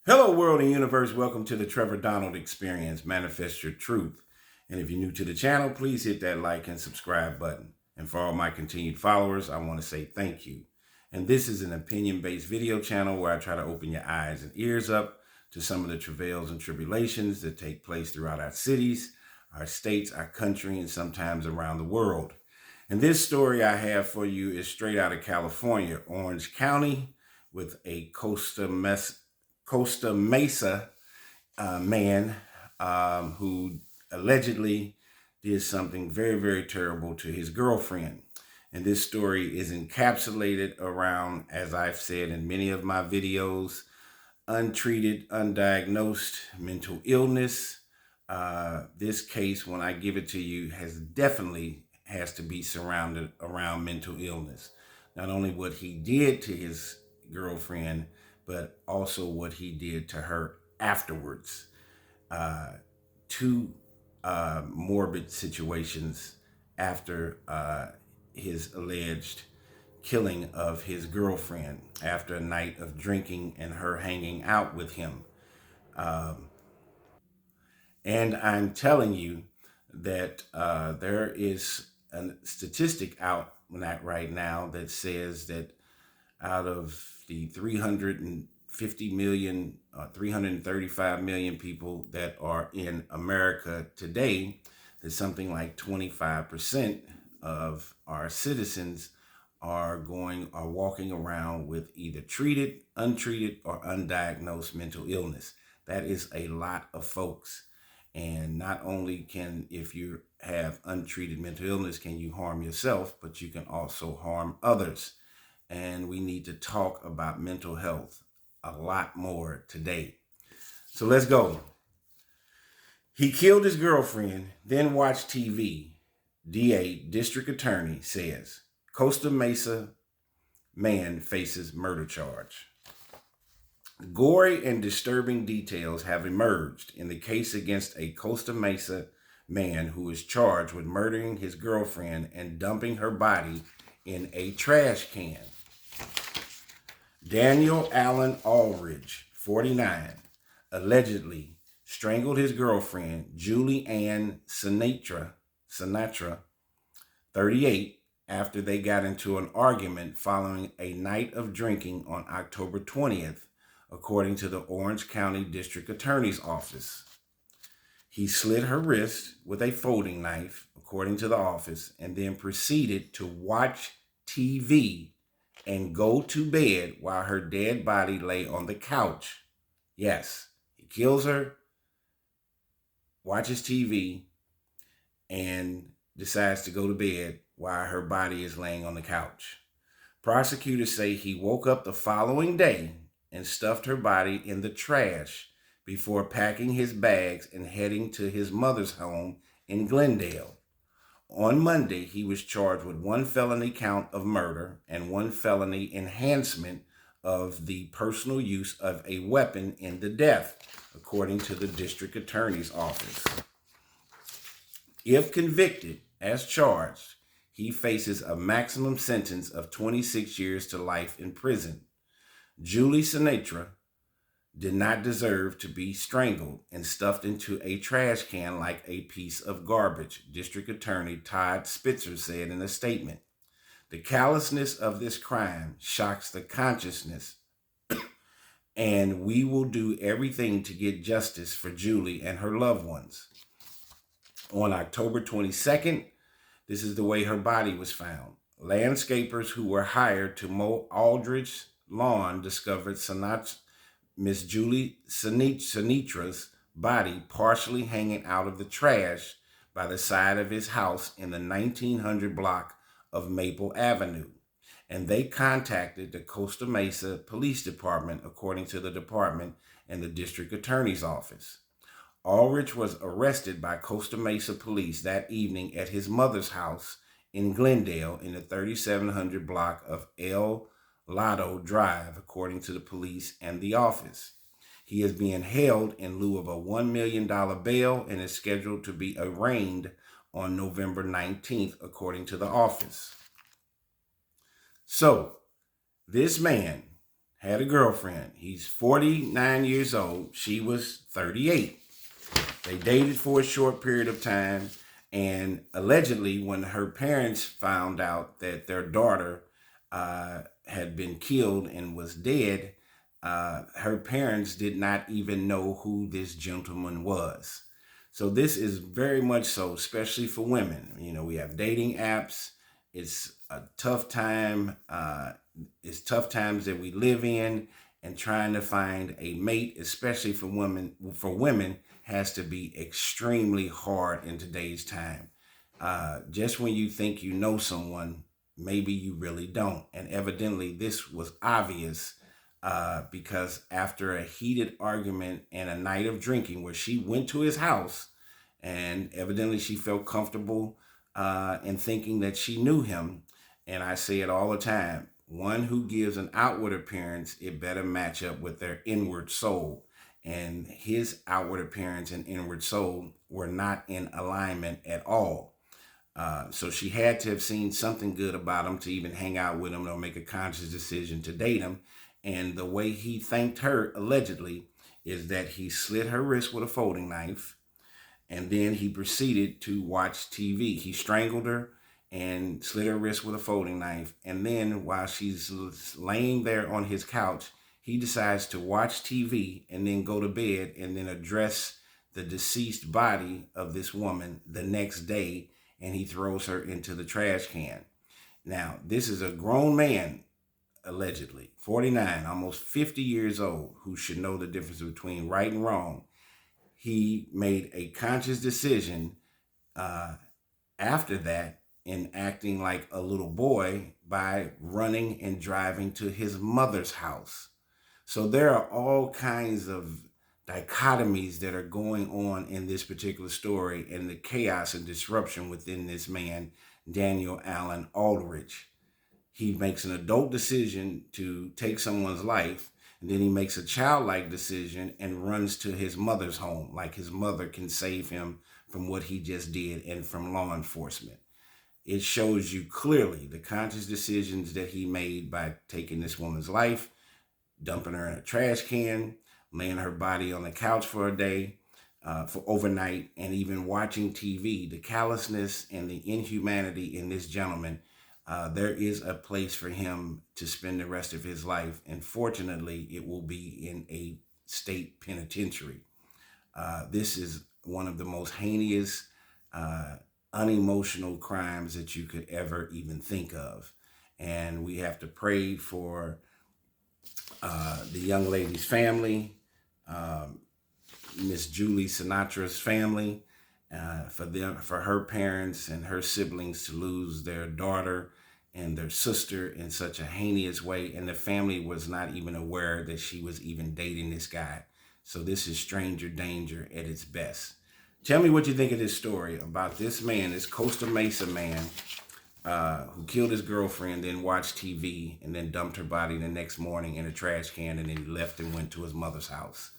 Hello, world and universe. Welcome to the Trevor Donald Experience. Manifest your truth. And if you're new to the channel, please hit that like and subscribe button. And for all my continued followers, I want to say thank you. And this is an opinion-based video channel where I try to open your eyes and ears up to some of the travails and tribulations that take place throughout our cities, our states, our country, and sometimes around the world. And this story I have for you is straight out of California, Orange County, with a Costa Mesa man who allegedly did something very, very terrible to his girlfriend. And this story is encapsulated around, as I've said in many of my videos, untreated, undiagnosed mental illness. This case, when I give it to you, has to be surrounded around mental illness. Not only what he did to his girlfriend, but also what he did to her afterwards. Two morbid situations after his alleged killing of his girlfriend after a night of drinking and her hanging out with him. And I'm telling you that there is a statistic out right now that says that out of the 350 million, 335 million people that are in America today, that something like 25% of our citizens are walking around with either treated, untreated, or undiagnosed mental illness. That is a lot of folks. And not only can, if you have untreated mental illness, can you harm yourself, but you can also harm others. And we need to talk about mental health a lot more today. So let's go. He killed his girlfriend, then watched TV. DA, District Attorney, says Costa Mesa man faces murder charge. Gory and disturbing details have emerged in the case against a Costa Mesa man who is charged with murdering his girlfriend and dumping her body in a trash can. Daniel Allen Aldridge, 49, allegedly strangled his girlfriend, Julie Ann Sinatra, 38, after they got into an argument following a night of drinking on October 20th, according to the Orange County District Attorney's Office. He slit her wrist with a folding knife, according to the office, and then proceeded to watch TV and go to bed while her dead body lay on the couch. Yes, he kills her, watches TV, and decides to go to bed while her body is laying on the couch. Prosecutors say he woke up the following day and stuffed her body in the trash before packing his bags and heading to his mother's home in Glendale. On Monday, he was charged with one felony count of murder and one felony enhancement of the personal use of a weapon in the death, according to the district attorney's office. If convicted as charged, he faces a maximum sentence of 26 years to life in prison. Julie Sinatra did not deserve to be strangled and stuffed into a trash can like a piece of garbage, District Attorney Todd Spitzer said in a statement. The callousness of this crime shocks the consciousness, and we will do everything to get justice for Julie and her loved ones. On October 22nd, this is the way her body was found. Landscapers who were hired to mow Aldrich's lawn discovered Miss Julie Sinitra's body partially hanging out of the trash by the side of his house in the 1900 block of Maple Avenue. And they contacted the Costa Mesa Police Department, according to the department and the district attorney's office. Aldrich was arrested by Costa Mesa police that evening at his mother's house in Glendale in the 3700 block of El Lado Drive, according to the police and the office. He is being held in lieu of a $1 million bail and is scheduled to be arraigned on November 19th, according to the office. So, this man had a girlfriend. He's 49 years old. She was 38. They dated for a short period of time. And allegedly, when her parents found out that their daughter had been killed and was dead, her parents did not even know who this gentleman was. So this is very much so, especially for women. You know, we have dating apps. It's a tough time. It's tough times that we live in, and trying to find a mate, especially for women, has to be extremely hard in today's time. Just when you think you know someone, maybe you really don't. And evidently, this was obvious because after a heated argument and a night of drinking where she went to his house, and evidently she felt comfortable in thinking that she knew him. And I say it all the time, one who gives an outward appearance, it better match up with their inward soul. And his outward appearance and inward soul were not in alignment at all. So she had to have seen something good about him to even hang out with him or make a conscious decision to date him. And the way he thanked her, allegedly, is that he slit her wrist with a folding knife, and then he proceeded to watch TV. He strangled her and slit her wrist with a folding knife. And then while she's laying there on his couch, he decides to watch TV and then go to bed and then address the deceased body of this woman the next day, and he throws her into the trash can. Now, this is a grown man, allegedly, 49, almost 50 years old, who should know the difference between right and wrong. He made a conscious decision after that in acting like a little boy by running and driving to his mother's house. So there are all kinds of dichotomies that are going on in this particular story, and the chaos and disruption within this man, Daniel Allen Aldrich. He makes an adult decision to take someone's life, and then he makes a childlike decision and runs to his mother's home, like his mother can save him from what he just did and from law enforcement. It shows you clearly the conscious decisions that he made by taking this woman's life, dumping her in a trash can, laying her body on the couch for a day, for overnight, and even watching TV. The callousness and the inhumanity in this gentleman. There is a place for him to spend the rest of his life, and fortunately, it will be in a state penitentiary. This is one of the most heinous, unemotional crimes that you could ever even think of. And we have to pray for the young lady's family, Miss Julie Sinatra's family, for her parents and her siblings to lose their daughter and their sister in such a heinous way. And the family was not even aware that she was even dating this guy. So this is stranger danger at its best. Tell me what you think of this story about this man, this Costa Mesa man, who killed his girlfriend, then watched TV, and then dumped her body the next morning in a trash can, and then he left and went to his mother's house.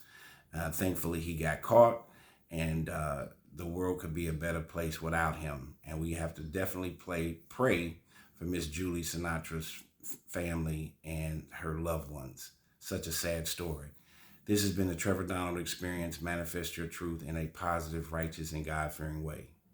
Thankfully, he got caught, and the world could be a better place without him. And we have to definitely pray for Miss Julie Sinatra's family and her loved ones. Such a sad story. This has been the Trevor Donald Experience. Manifest your truth in a positive, righteous, and God-fearing way.